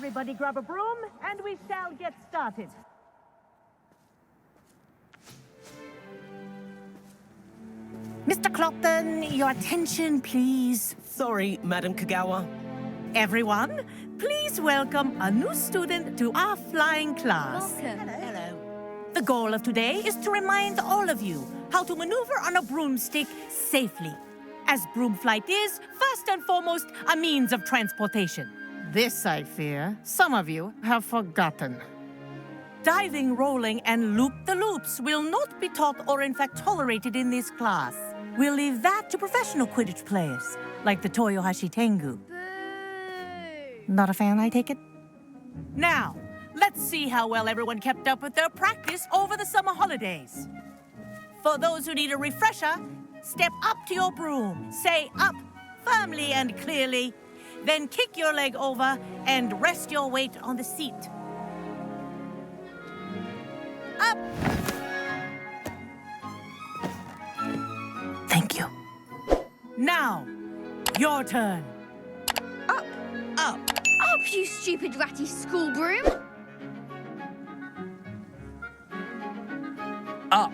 Everybody grab a broom, and we shall get started. Mr. Clopton, your attention, please. Sorry, Madam Kagawa. Everyone, please welcome a new student to our flying class. Welcome. Hello. The goal of today is to remind all of you how to maneuver on a broomstick safely, as broom flight is, first and foremost, a means of transportation. This, I fear, some of you have forgotten. Diving, rolling, and loop-the-loops will not be taught or in fact tolerated in this class. We'll leave that to professional Quidditch players, like the Toyohashi Tengu. Boo! Not a fan, I take it? Now, let's see how well everyone kept up with their practice over the summer holidays. For those who need a refresher, step up to your broom, say up firmly and clearly, then kick your leg over and rest your weight on the seat. Up! Thank you. Now, your turn. Up! Up. Up, you stupid ratty school broom! Up.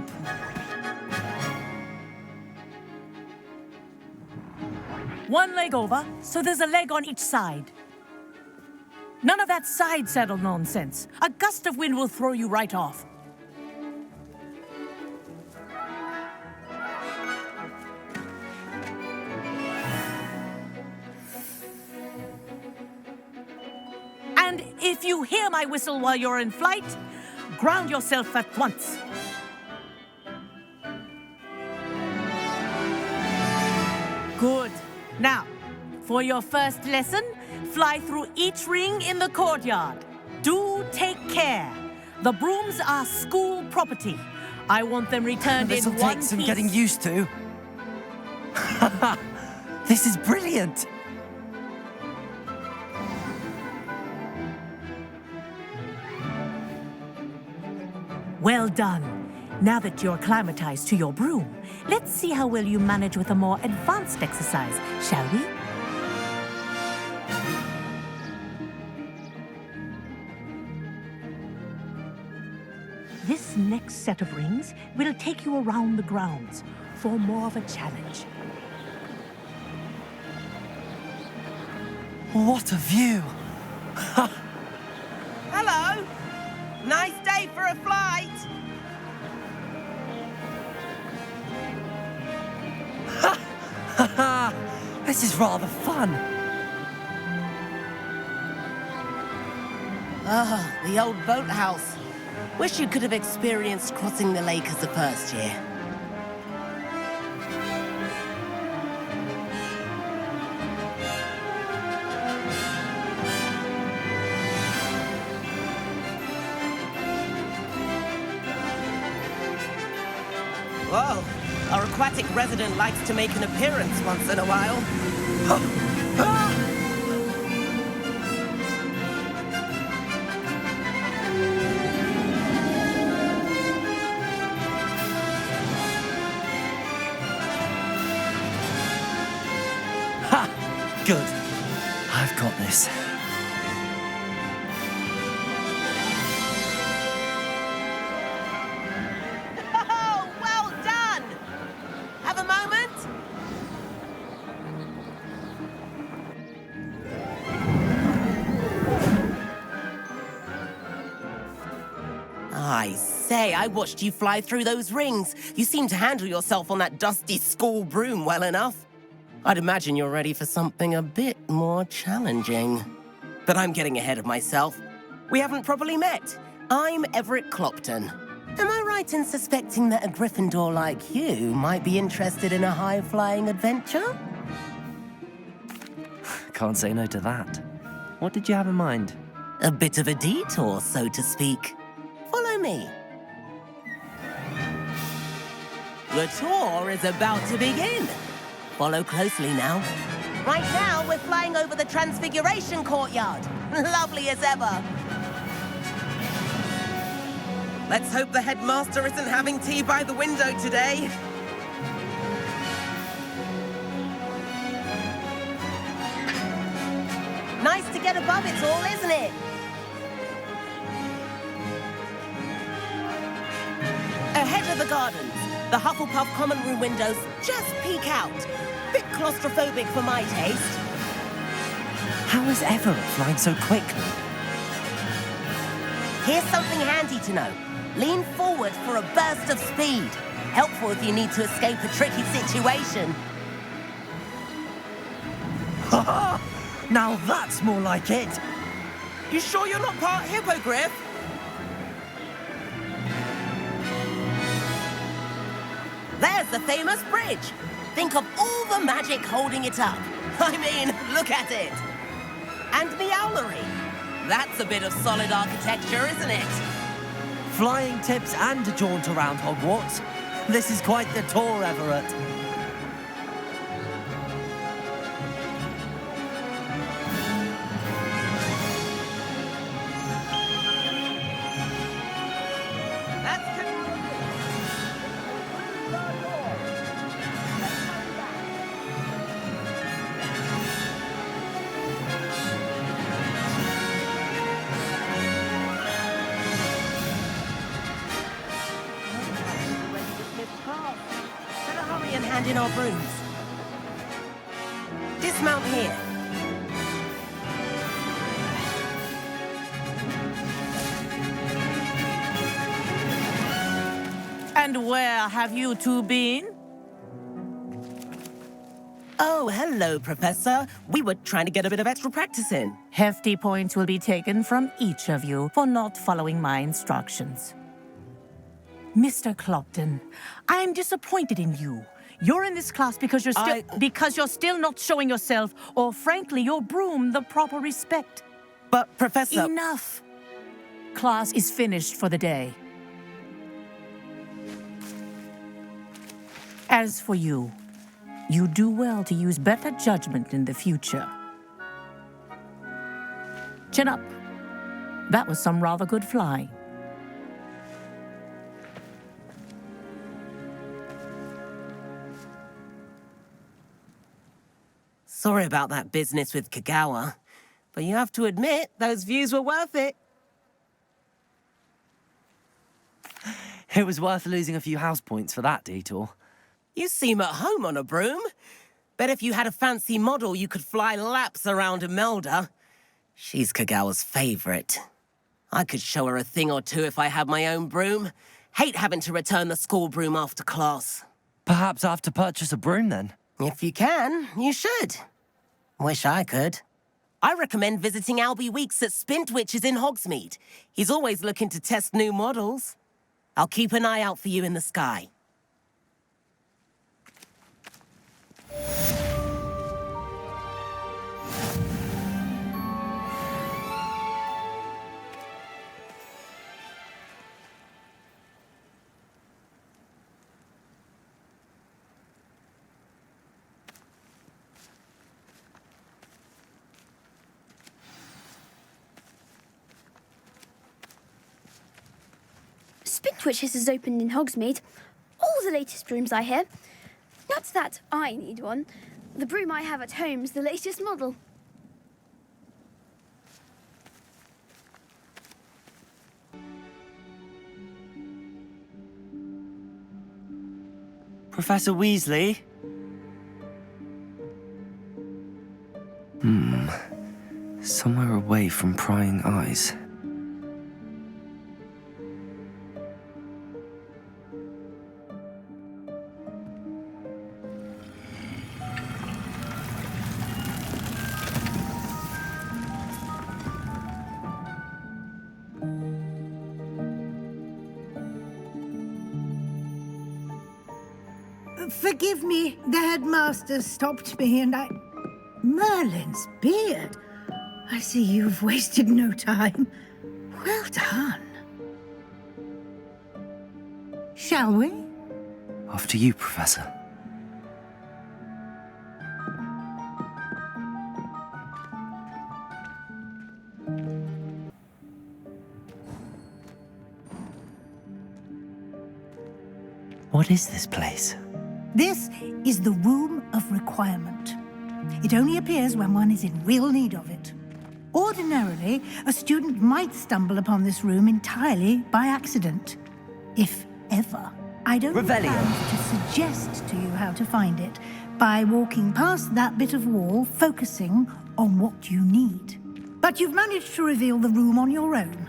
One leg over, so there's a leg on each side. None of that side saddle nonsense. A gust of wind will throw you right off. And if you hear my whistle while you're in flight, ground yourself at once. Good. Now, for your first lesson, fly through each ring in the courtyard. Do take care. The brooms are school property. I want them returned in This'll one take some piece. getting used to. This is brilliant. Well done. Now that you're acclimatized to your broom, let's see how well you manage with a more advanced exercise, shall we? This next set of rings will take you around the grounds for more of a challenge. What a view. Hello. Nice day for a flight. This is rather fun. Ah, the old boathouse. Wish you could have experienced crossing the lake as a first year. Whoa, our aquatic resident likes to make an appearance once in a while. Ha! Good. I've got this. Oh, well done! Have a moment? I say, I watched you fly through those rings. You seem to handle yourself on that dusty school broom well enough. I'd imagine you're ready for something a bit more challenging. But I'm getting ahead of myself. We haven't properly met. I'm Everett Clopton. Am I right in suspecting that a Gryffindor like you might be interested in a high-flying adventure? Can't say no to that. What did you have in mind? A bit of a detour, so to speak. Follow me. The tour is about to begin. Follow closely now. Right now, we're flying over the Transfiguration Courtyard. Lovely as ever. Let's hope the headmaster isn't having tea by the window today. Nice just to get above it all, isn't it? Ahead of the gardens, the Hufflepuff common room windows just peek out. Bit claustrophobic for my taste. How is Everett flying so quickly? Here's something handy to know. Lean forward for a burst of speed. Helpful if you need to escape a tricky situation. Now that's more like it. You sure you're not part hippogriff? There's the famous bridge. Think of all the magic holding it up. I mean, look at it. And the owlery. That's a bit of solid architecture, isn't it? Flying tips and a jaunt around Hogwarts. This is quite the tour, Everett. And hand in our brooms. Dismount here. And where have you two been? Oh, hello, Professor. We were trying to get a bit of extra practice in. Hefty points will be taken from each of you for not following my instructions. Mr. Clopton, I'm disappointed in you. You're in this class because you're still not showing yourself, or frankly, your broom the proper respect. But, Professor... Enough. Class is finished for the day. As for you, you do well to use better judgment in the future. Chin up. That was some rather good flying. Sorry about that business with Kagawa, but you have to admit, those views were worth it. It was worth losing a few house points for that detour. You seem at home on a broom. Bet if you had a fancy model, you could fly laps around Imelda. She's Kagawa's favorite. I could show her a thing or two if I had my own broom. Hate having to return the school broom after class. Perhaps I have to purchase a broom then. If you can, you should. Wish I could. I recommend visiting Albie Weeks at Spintwitches in Hogsmeade. He's always looking to test new models. I'll keep an eye out for you in the sky. Spintwitches has opened in Hogsmeade. All the latest brooms, I hear. Not that I need one. The broom I have at home's the latest model. Professor Weasley? Somewhere away from prying eyes. Forgive me, the headmaster stopped me and I... Merlin's beard. I see you've wasted no time. Well done. Shall we? After you, Professor. What is this place? This is the Room of Requirement. It only appears when one is in real need of it. Ordinarily, a student might stumble upon this room entirely by accident. If ever. I'd only Revelio. planned to suggest to you how to find it by walking past that bit of wall, focusing on what you need. But you've managed to reveal the room on your own.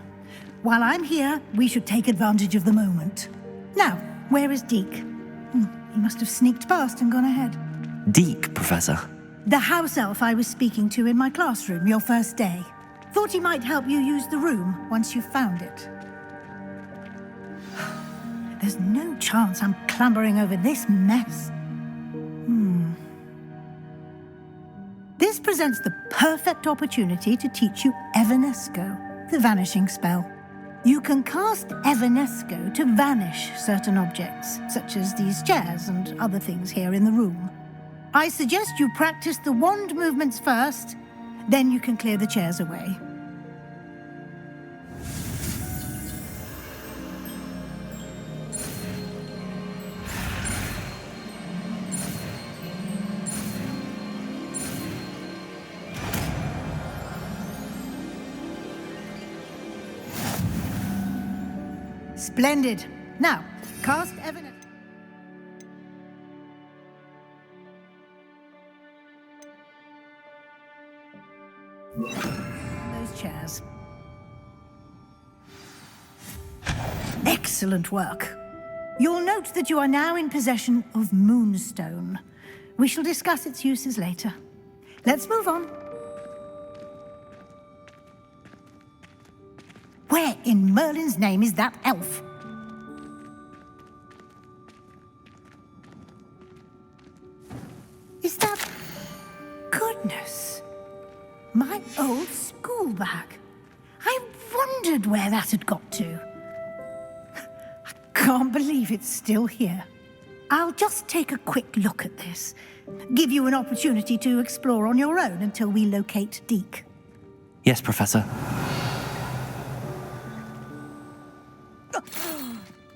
While I'm here, we should take advantage of the moment. Now, where is Deke? He must have sneaked past and gone ahead. Deke, Professor. The house elf I was speaking to in my classroom your first day. Thought he might help you use the room once you've found it. There's no chance I'm clambering over this mess. This presents the perfect opportunity to teach you Evanesco, the vanishing spell. You can cast Evanesco to vanish certain objects, such as these chairs and other things here in the room. I suggest you practice the wand movements first, then you can clear the chairs away. Splendid. Now, cast Evanesco. Those chairs. Excellent work. You'll note that you are now in possession of Moonstone. We shall discuss its uses later. Let's move on. Where in Merlin's name is that elf? Is that... Goodness. My old school bag. I wondered where that had got to. I can't believe it's still here. I'll just take a quick look at this. Give you an opportunity to explore on your own until we locate Deke. Yes, Professor.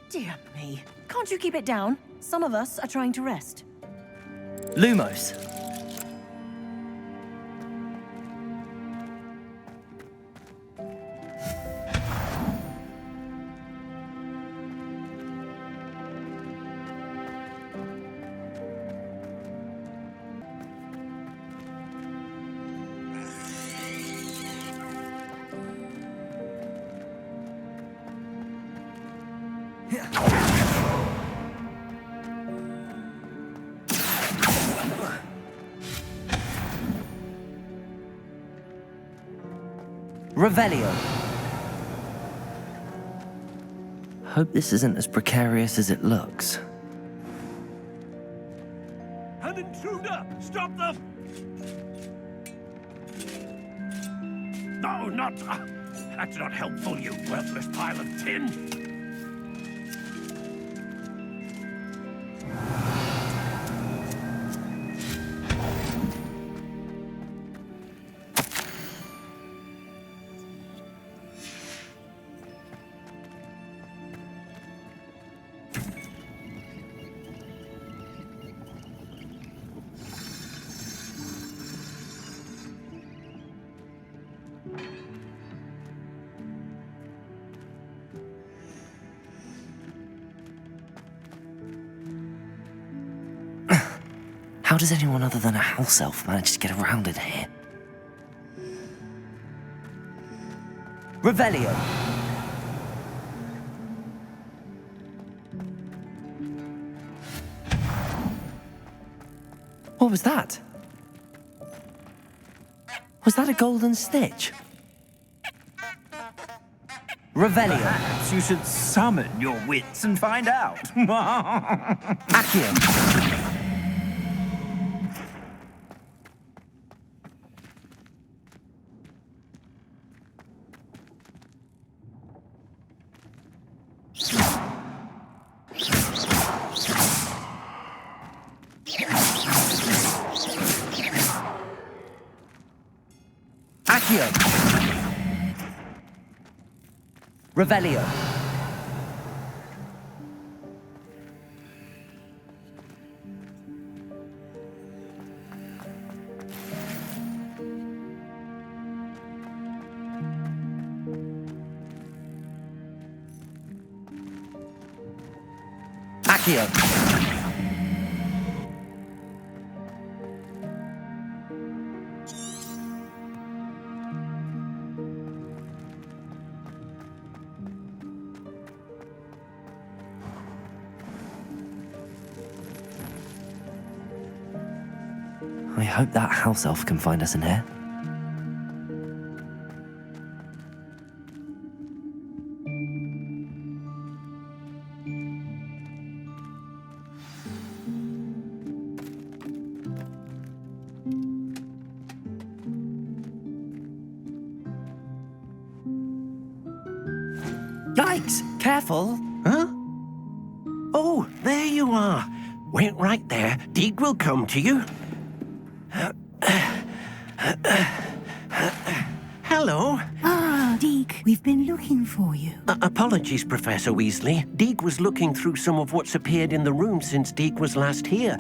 Dear me. Can't you keep it down? Some of us are trying to rest. Lumos. Revelio. Hope this isn't as precarious as it looks. An intruder! Stop them! No, not... that's not helpful, you worthless pile of tin! How does anyone other than a house elf manage to get around in here? Revelio. What was that? Was that a golden stitch? Revelio. Perhaps you should summon your wits and find out. Accio. Accio. Revelio. Accio. I hope that house elf can find us in here. Yikes! Careful! Huh? Oh, there you are. Wait right there. Deed will come to you. Hello. Ah, Deke, we've been looking for you. Apologies, Professor Weasley. Deek was looking through some of what's appeared in the room since Deek was last here.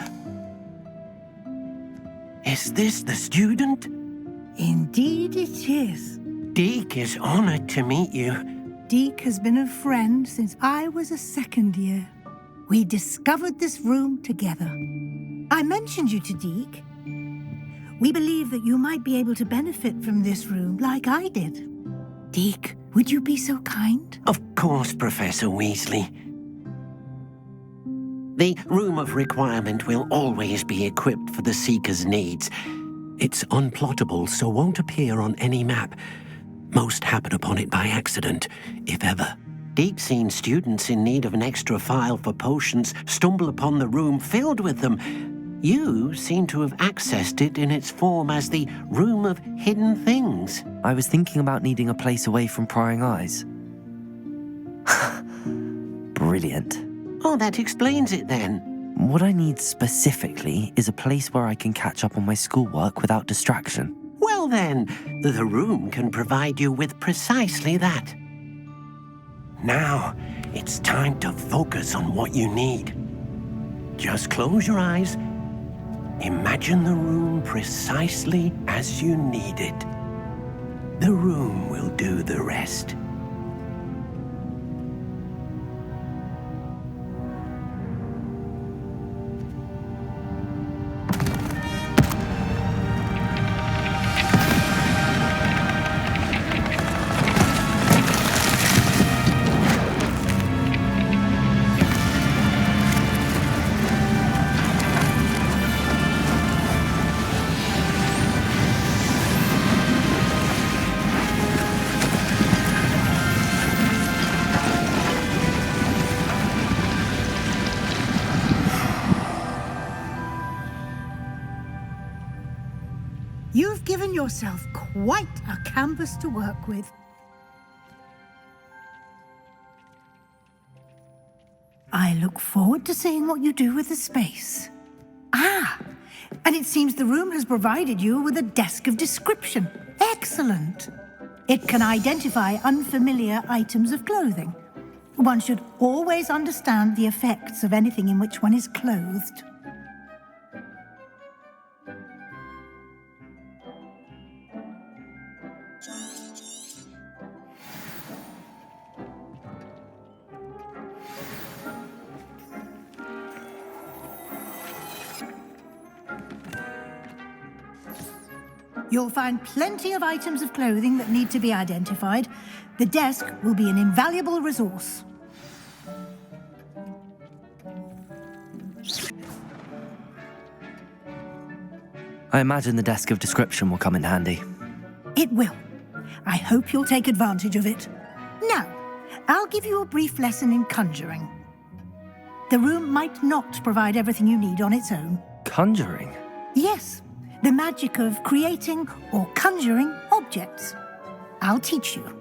Is this the student? Indeed it is. Deek is honored to meet you. Deke has been a friend since I was a second year. We discovered this room together. I mentioned you to Deke. We believe that you might be able to benefit from this room like I did. Deke, would you be so kind? Of course, Professor Weasley. The Room of Requirement will always be equipped for the Seeker's needs. It's unplottable, so won't appear on any map. Most happen upon it by accident, if ever. Deep-seen students in need of an extra file for potions stumble upon the room filled with them. You seem to have accessed it in its form as the Room of Hidden Things. I was thinking about needing a place away from prying eyes. Brilliant. Oh, that explains it then. What I need specifically is a place where I can catch up on my schoolwork without distraction. Well then, the room can provide you with precisely that. Now, it's time to focus on what you need. Just close your eyes. Imagine the room precisely as you need it. The room will do the rest. You've given yourself quite a canvas to work with. I look forward to seeing what you do with the space. Ah, and it seems the room has provided you with a desk of description. Excellent. It can identify unfamiliar items of clothing. One should always understand the effects of anything in which one is clothed. You'll find plenty of items of clothing that need to be identified. The desk will be an invaluable resource. I imagine the desk of description will come in handy. It will. I hope you'll take advantage of it. Now, I'll give you a brief lesson in conjuring. The room might not provide everything you need on its own. Conjuring? Yes, the magic of creating or conjuring objects. I'll teach you.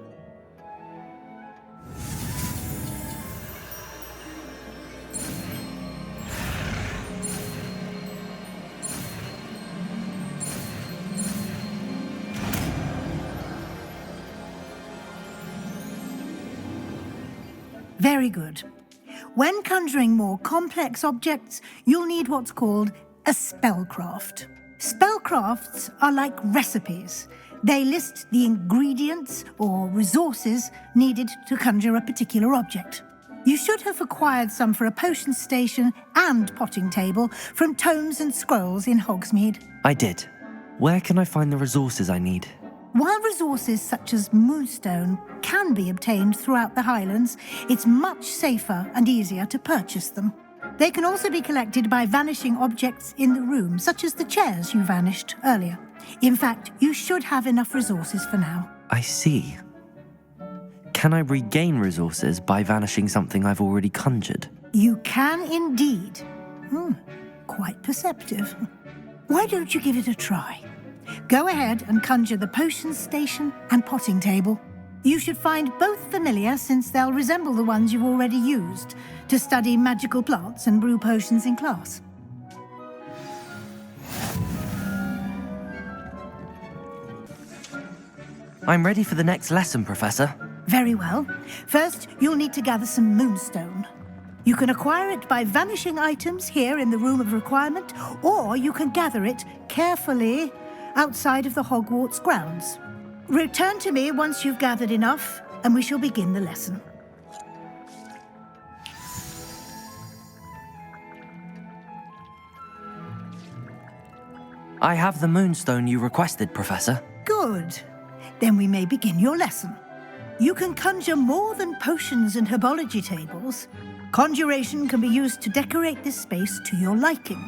Very good. When conjuring more complex objects, you'll need what's called a spellcraft. Spellcrafts are like recipes. They list the ingredients or resources needed to conjure a particular object. You should have acquired some for a potion station and potting table from tomes and scrolls in Hogsmeade. I did. Where can I find the resources I need? While resources such as Moonstone can be obtained throughout the Highlands, it's much safer and easier to purchase them. They can also be collected by vanishing objects in the room, such as the chairs you vanished earlier. In fact, you should have enough resources for now. I see. Can I regain resources by vanishing something I've already conjured? You can indeed. Quite perceptive. Why don't you give it a try? Go ahead and conjure the potion station and potting table. You should find both familiar, since they'll resemble the ones you've already used to study magical plants and brew potions in class. I'm ready for the next lesson, Professor. Very well. First, you'll need to gather some Moonstone. You can acquire it by vanishing items here in the Room of Requirement, or you can gather it carefully outside of the Hogwarts grounds. Return to me once you've gathered enough, and we shall begin the lesson. I have the Moonstone you requested, Professor. Good. Then we may begin your lesson. You can conjure more than potions and herbology tables. Conjuration can be used to decorate this space to your liking.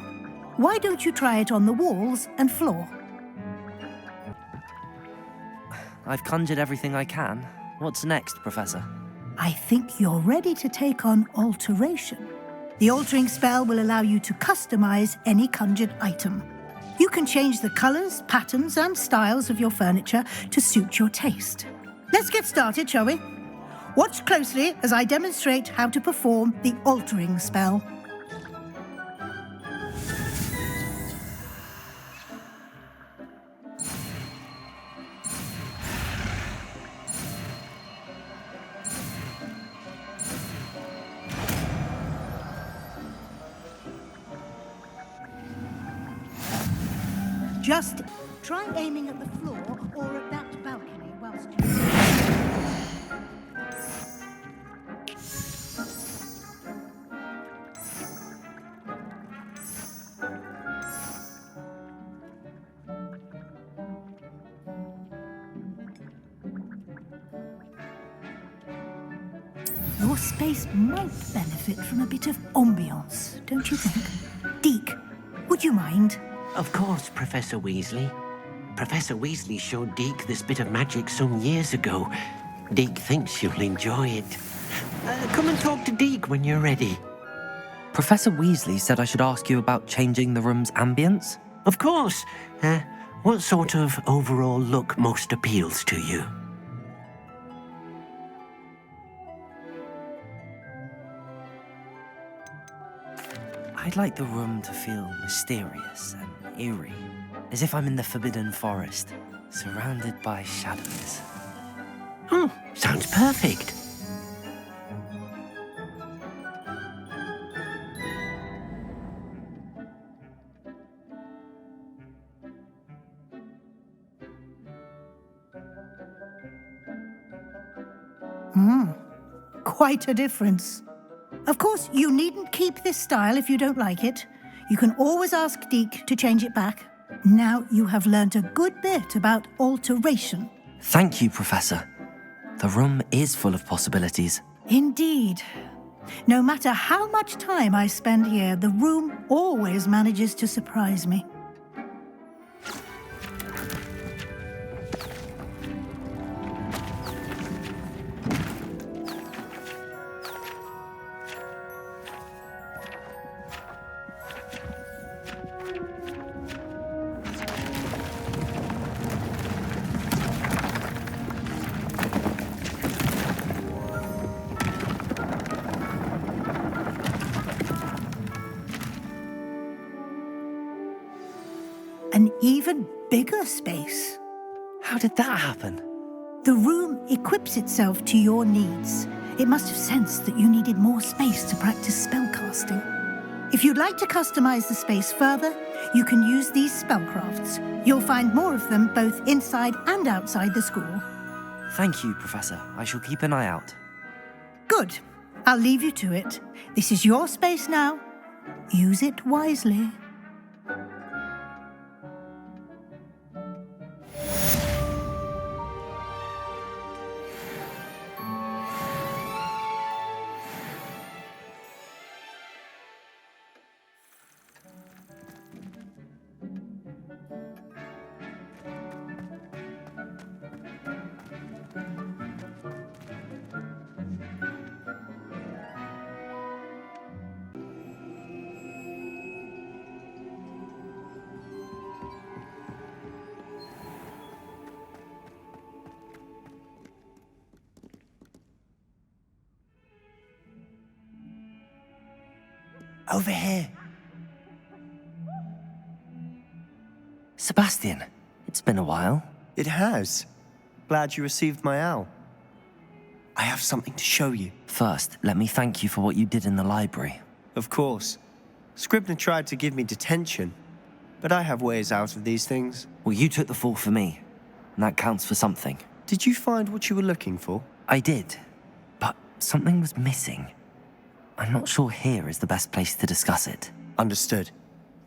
Why don't you try it on the walls and floor? I've conjured everything I can. What's next, Professor? I think you're ready to take on alteration. The altering spell will allow you to customize any conjured item. You can change the colors, patterns, and styles of your furniture to suit your taste. Let's get started, shall we? Watch closely as I demonstrate how to perform the altering spell. Just try aiming at the floor or at that balcony whilst you... Your space might benefit from a bit of ambiance, don't you think? Deke, would you mind? Of course, Professor Weasley. Professor Weasley showed Deke this bit of magic some years ago. Deke thinks you'll enjoy it. Come and talk to Deke when you're ready. Professor Weasley said I should ask you about changing the room's ambience? Of course. What sort of overall look most appeals to you? I'd like the room to feel mysterious and eerie, as if I'm in the Forbidden Forest, surrounded by shadows. Oh, sounds perfect. Quite a difference. Of course, you needn't keep this style if you don't like it. You can always ask Deke to change it back. Now you have learnt a good bit about alteration. Thank you, Professor. The room is full of possibilities. Indeed. No matter how much time I spend here, the room always manages to surprise me. An even bigger space. How did that happen? The room equips itself to your needs. It must have sensed that you needed more space to practice spellcasting. If you'd like to customize the space further, you can use these spellcrafts. You'll find more of them both inside and outside the school. Thank you, Professor. I shall keep an eye out. Good. I'll leave you to it. This is your space now. Use it wisely. Over here. Sebastian, it's been a while. It has. Glad you received my owl. I have something to show you. First, let me thank you for what you did in the library. Of course. Scribner tried to give me detention, but I have ways out of these things. Well, you took the fall for me, and that counts for something. Did you find what you were looking for? I did, but something was missing. I'm not sure here is the best place to discuss it. Understood.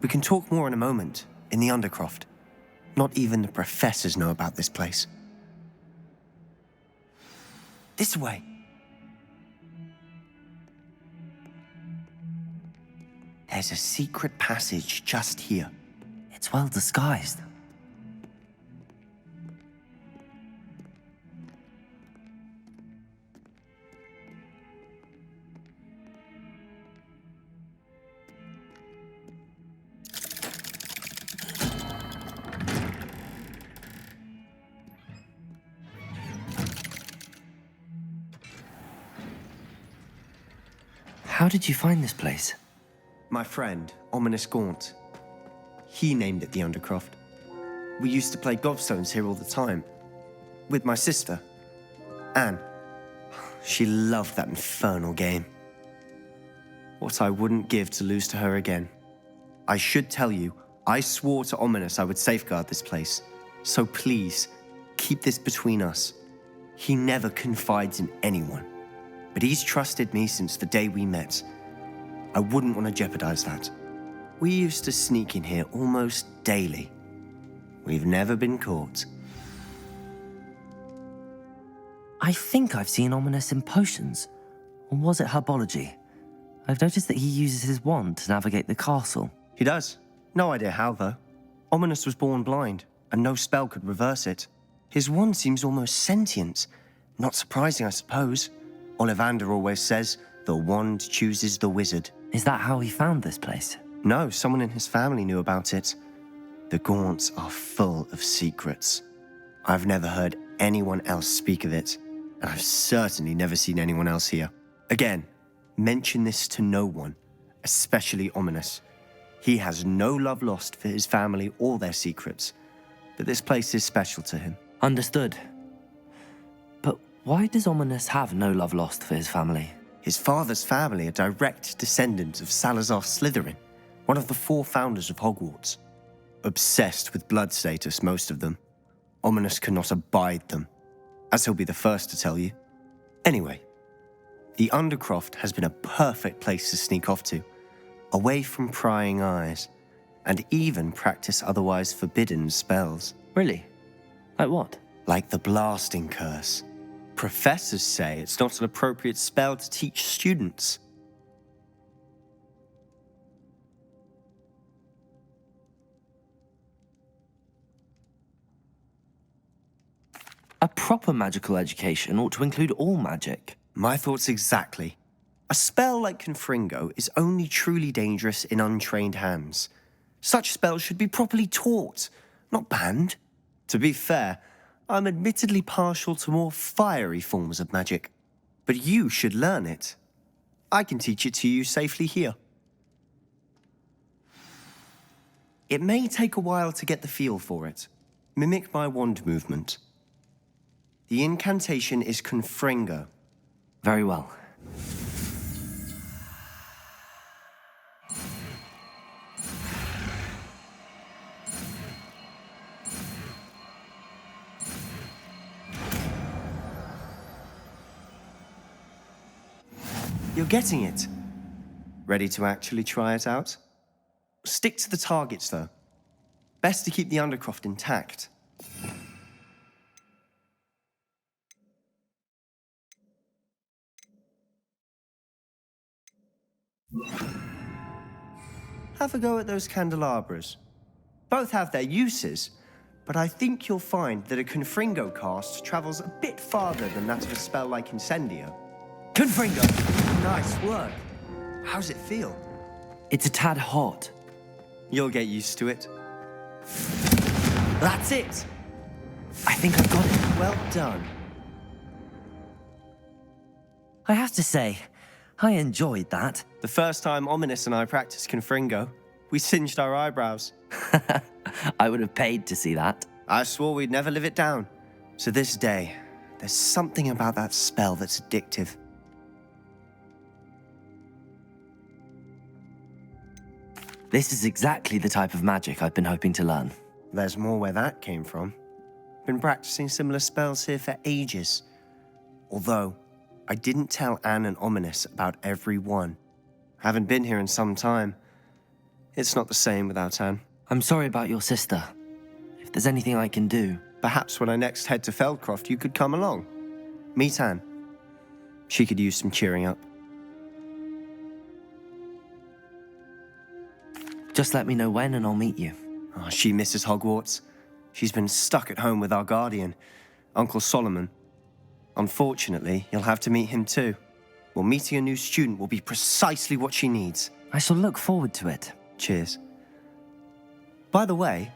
We can talk more in a moment, in the Undercroft. Not even the professors know about this place. This way. There's a secret passage just here. It's well disguised. How did you find this place? My friend, Ominous Gaunt. He named it the Undercroft. We used to play gobstones here all the time. With my sister, Anne. She loved that infernal game. What I wouldn't give to lose to her again. I should tell you, I swore to Ominous I would safeguard this place. So please, keep this between us. He never confides in anyone. But he's trusted me since the day we met. I wouldn't want to jeopardize that. We used to sneak in here almost daily. We've never been caught. I think I've seen Ominous in potions. Or was it herbology? I've noticed that he uses his wand to navigate the castle. He does. No idea how, though. Ominous was born blind, and no spell could reverse it. His wand seems almost sentient. Not surprising, I suppose. Ollivander always says, the wand chooses the wizard. Is that how he found this place? No, someone in his family knew about it. The Gaunts are full of secrets. I've never heard anyone else speak of it, and I've certainly never seen anyone else here. Again, mention this to no one, especially Ominous. He has no love lost for his family or their secrets, but this place is special to him. Understood. But why does Ominous have no love lost for his family? His father's family are direct descendants of Salazar Slytherin, one of the 4 founders of Hogwarts. Obsessed with blood status, most of them. Ominous cannot abide them, as he'll be the first to tell you. Anyway, the Undercroft has been a perfect place to sneak off to, away from prying eyes, and even practice otherwise forbidden spells. Really? Like what? Like the blasting curse. Professors say it's not an appropriate spell to teach students. A proper magical education ought to include all magic. My thoughts exactly. A spell like Confringo is only truly dangerous in untrained hands. Such spells should be properly taught, not banned. To be fair, I'm admittedly partial to more fiery forms of magic. But you should learn it. I can teach it to you safely here. It may take a while to get the feel for it. Mimic my wand movement. The incantation is Confringo. Very well. You're getting it. Ready to actually try it out? Stick to the targets, though. Best to keep the Undercroft intact. Have a go at those candelabras. Both have their uses, but I think you'll find that a Confringo cast travels a bit farther than that of a spell like Incendio. Confringo! Nice work. How's it feel? It's a tad hot. You'll get used to it. That's it! I think I've got it. Well done. I have to say, I enjoyed that. The first time Ominous and I practiced Confringo, we singed our eyebrows. I would have paid to see that. I swore we'd never live it down. To this day, there's something about that spell that's addictive. This is exactly the type of magic I've been hoping to learn. There's more where that came from. Been practicing similar spells here for ages. Although, I didn't tell Anne and Ominous about every one. Haven't been here in some time. It's not the same without Anne. I'm sorry about your sister. If there's anything I can do... Perhaps when I next head to Feldcroft, you could come along. Meet Anne. She could use some cheering up. Just let me know when and I'll meet you. Oh, she misses Hogwarts. She's been stuck at home with our guardian, Uncle Solomon. Unfortunately, you'll have to meet him too. Well, meeting a new student will be precisely what she needs. I shall look forward to it. Cheers. By the way,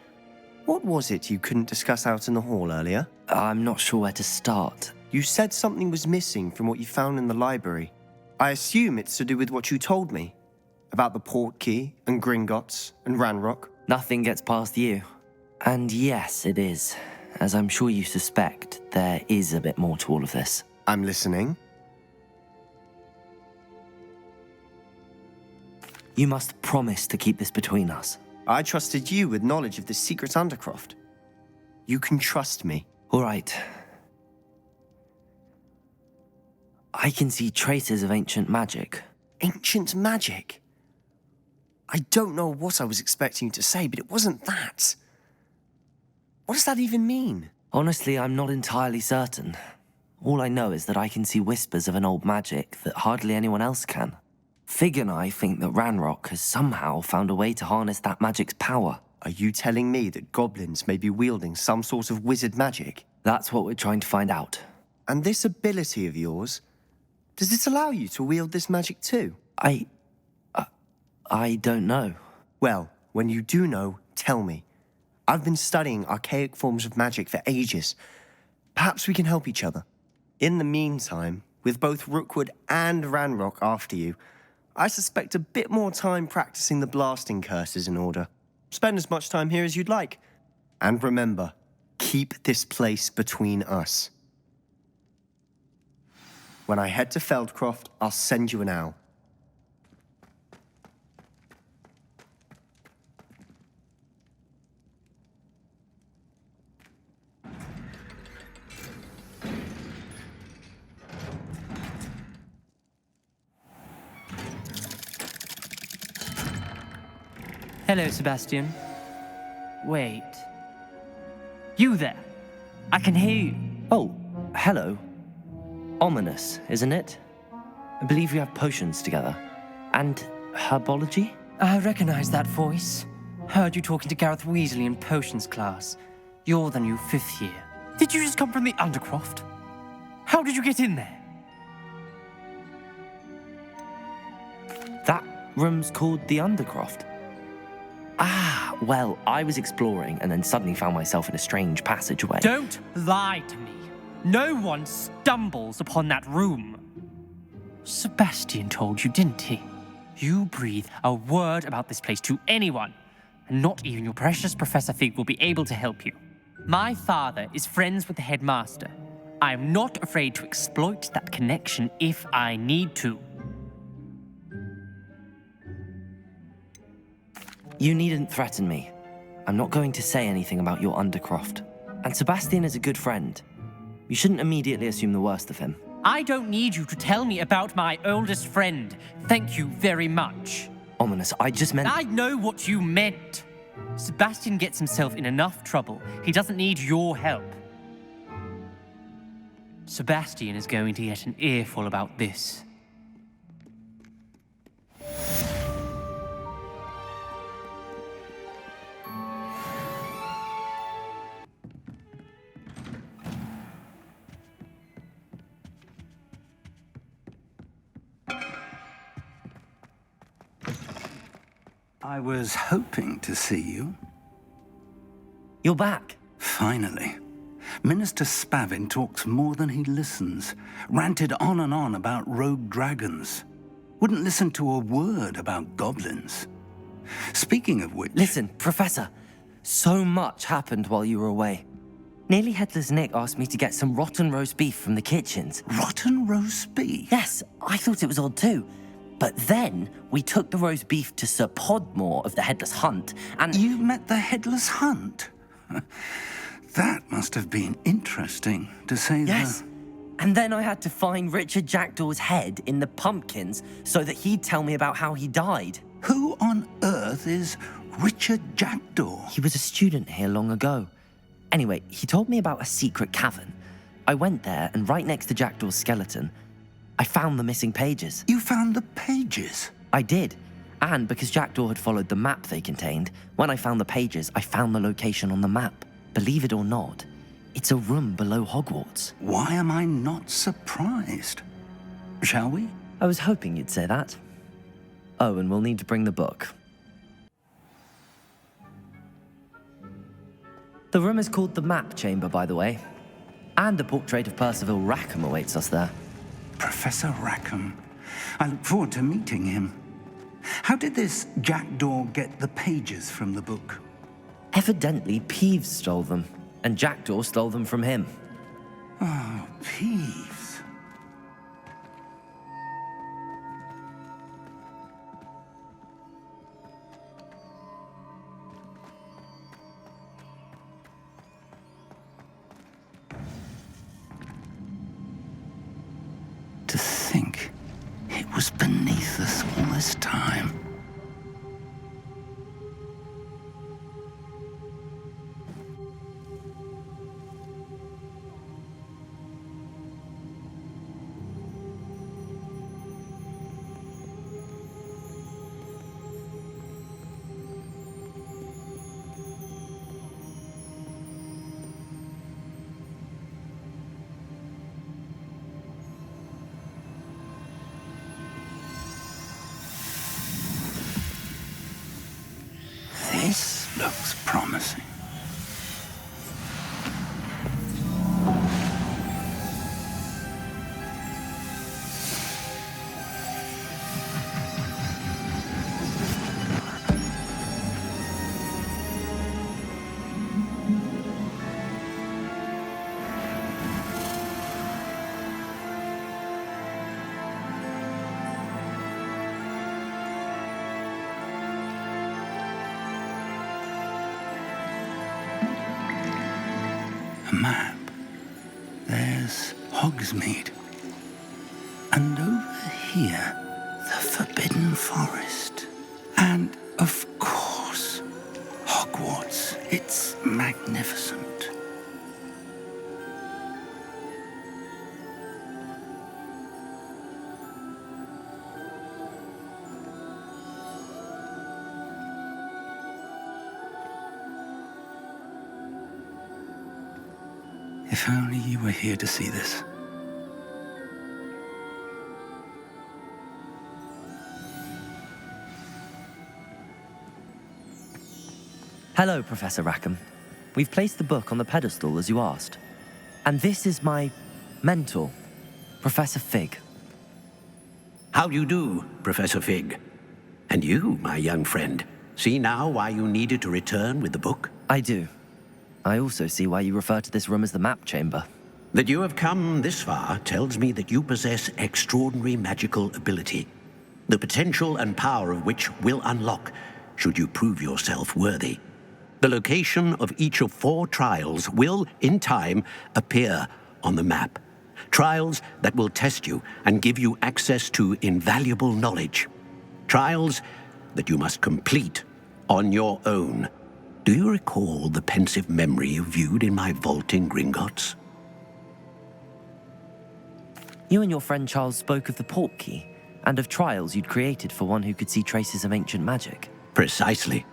what was it you couldn't discuss out in the hall earlier? I'm not sure where to start. You said something was missing from what you found in the library. I assume it's to do with what you told me. About the Portkey and Gringotts and Ranrock. Nothing gets past you. And yes, it is. As I'm sure you suspect, there is a bit more to all of this. I'm listening. You must promise to keep this between us. I trusted you with knowledge of the secret Undercroft. You can trust me. All right. I can see traces of ancient magic. Ancient magic? I don't know what I was expecting you to say, but it wasn't that. What does that even mean? Honestly, I'm not entirely certain. All I know is that I can see whispers of an old magic that hardly anyone else can. Fig and I think that Ranrock has somehow found a way to harness that magic's power. Are you telling me that goblins may be wielding some sort of wizard magic? That's what we're trying to find out. And this ability of yours, does it allow you to wield this magic too? I don't know. Well, when you do know, tell me. I've been studying archaic forms of magic for ages. Perhaps we can help each other. In the meantime, with both Rookwood and Ranrock after you, I suspect a bit more time practicing the blasting curse is in order. Spend as much time here as you'd like. And remember, keep this place between us. When I head to Feldcroft, I'll send you an owl. Hello, Sebastian. Wait. You there? I can hear you. Oh, hello. Ominous, isn't it? I believe we have potions together. And herbology? I recognize that voice. Heard you talking to Gareth Weasley in potions class. You're the new 5th year. Did you just come from the Undercroft? How did you get in there? That room's called the Undercroft. Ah, well, I was exploring and then suddenly found myself in a strange passageway. Don't lie to me. No one stumbles upon that room. Sebastian told you, didn't he? You breathe a word about this place to anyone, and not even your precious Professor Fig will be able to help you. My father is friends with the headmaster. I am not afraid to exploit that connection if I need to. You needn't threaten me. I'm not going to say anything about your Undercroft. And Sebastian is a good friend. You shouldn't immediately assume the worst of him. I don't need you to tell me about my oldest friend. Thank you very much. Ominous, I just meant... I know what you meant. Sebastian gets himself in enough trouble. He doesn't need your help. Sebastian is going to get an earful about this. I was hoping to see you. You're back. Finally. Minister Spavin talks more than he listens. Ranted on and on about rogue dragons. Wouldn't listen to a word about goblins. Speaking of which... Listen, Professor. So much happened while you were away. Nearly Headless Nick asked me to get some rotten roast beef from the kitchens. Rotten roast beef? Yes, I thought it was odd too. But then we took the roast beef to Sir Podmore of the Headless Hunt, and... You met the Headless Hunt? That must have been interesting, to say the... Yes. And then I had to find Richard Jackdaw's head in the pumpkins so that he'd tell me about how he died. Who on earth is Richard Jackdaw? He was a student here long ago. Anyway, he told me about a secret cavern. I went there, and right next to Jackdaw's skeleton, I found the missing pages. You found the pages? I did. And because Jackdaw had followed the map they contained, when I found the pages, I found the location on the map. Believe it or not, it's a room below Hogwarts. Why am I not surprised? Shall we? I was hoping you'd say that. Oh, and we'll need to bring the book. The room is called the Map Chamber, by the way. And a portrait of Percival Rackham awaits us there. Professor Rackham. I look forward to meeting him. How did this Jackdaw get the pages from the book? Evidently, Peeves stole them, and Jackdaw stole them from him. Oh, Peeves. To think it was beneath us all this time. This looks promising. A map. There's Hogsmeade. And over here, the Forbidden Forest. And, of course, Hogwarts. It's magnificent. If only you were here to see this. Hello, Professor Rackham. We've placed the book on the pedestal as you asked. And this is my mentor, Professor Fig. How do you do, Professor Fig? And you, my young friend, see now why you needed to return with the book? I do. I also see why you refer to this room as the Map Chamber. That you have come this far tells me that you possess extraordinary magical ability, the potential and power of which will unlock should you prove yourself worthy. The location of each of 4 trials will, in time, appear on the map. Trials that will test you and give you access to invaluable knowledge. Trials that you must complete on your own. Do you recall the pensive memory you viewed in my vault in Gringotts? You and your friend Charles spoke of the Portkey, and of trials you'd created for one who could see traces of ancient magic. Precisely.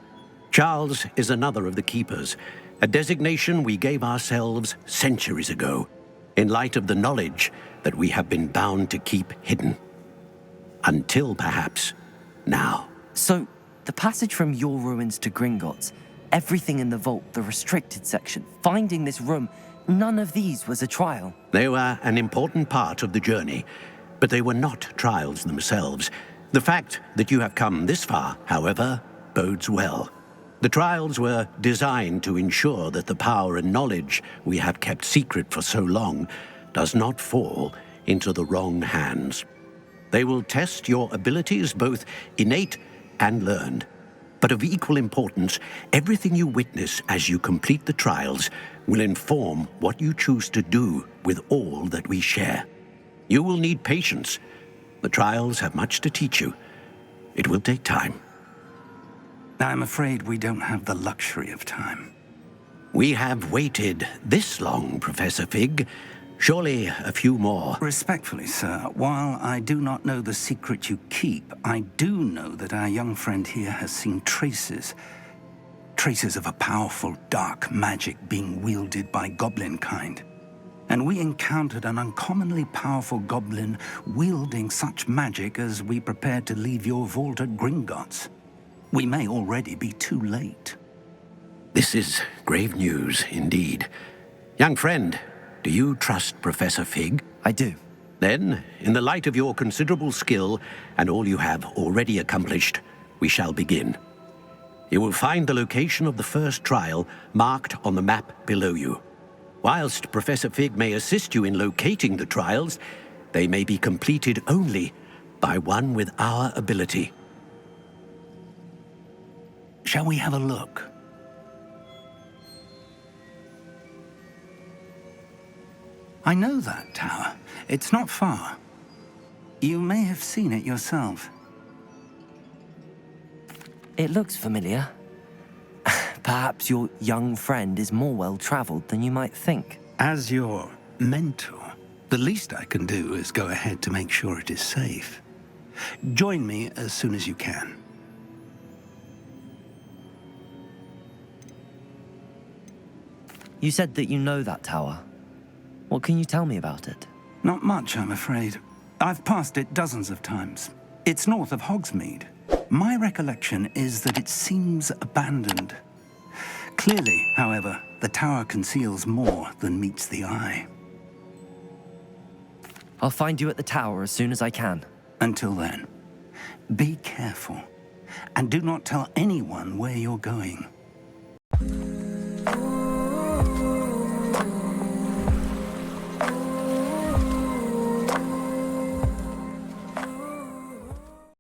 Charles is another of the Keepers, a designation we gave ourselves centuries ago, in light of the knowledge that we have been bound to keep hidden. Until, perhaps, now. So, the passage from your ruins to Gringotts, everything in the vault, the restricted section, finding this room, none of these was a trial. They were an important part of the journey, but they were not trials themselves. The fact that you have come this far, however, bodes well. The trials were designed to ensure that the power and knowledge we have kept secret for so long does not fall into the wrong hands. They will test your abilities, both innate and learned. But of equal importance, everything you witness as you complete the trials will inform what you choose to do with all that we share. You will need patience. The trials have much to teach you. It will take time. I'm afraid we don't have the luxury of time. We have waited this long, Professor Fig. Surely a few more. Respectfully, sir, while I do not know the secret you keep, I do know that our young friend here has seen traces of a powerful dark magic being wielded by goblin kind. And we encountered an uncommonly powerful goblin wielding such magic as we prepared to leave your vault at Gringotts. We may already be too late. This is grave news indeed. Young friend, do you trust Professor Fig? I do. Then, in the light of your considerable skill and all you have already accomplished, we shall begin. You will find the location of the first trial marked on the map below you. Whilst Professor Fig may assist you in locating the trials, they may be completed only by one with our ability. Shall we have a look? I know that tower. It's not far. You may have seen it yourself. It looks familiar. Perhaps your young friend is more well-traveled than you might think. As your mentor, the least I can do is go ahead to make sure it is safe. Join me as soon as you can. You said that you know that tower. What can you tell me about it? Not much, I'm afraid. I've passed it dozens of times. It's north of Hogsmeade. My recollection is that it seems abandoned. Clearly, however, the tower conceals more than meets the eye. I'll find you at the tower as soon as I can. Until then, be careful, and do not tell anyone where you're going.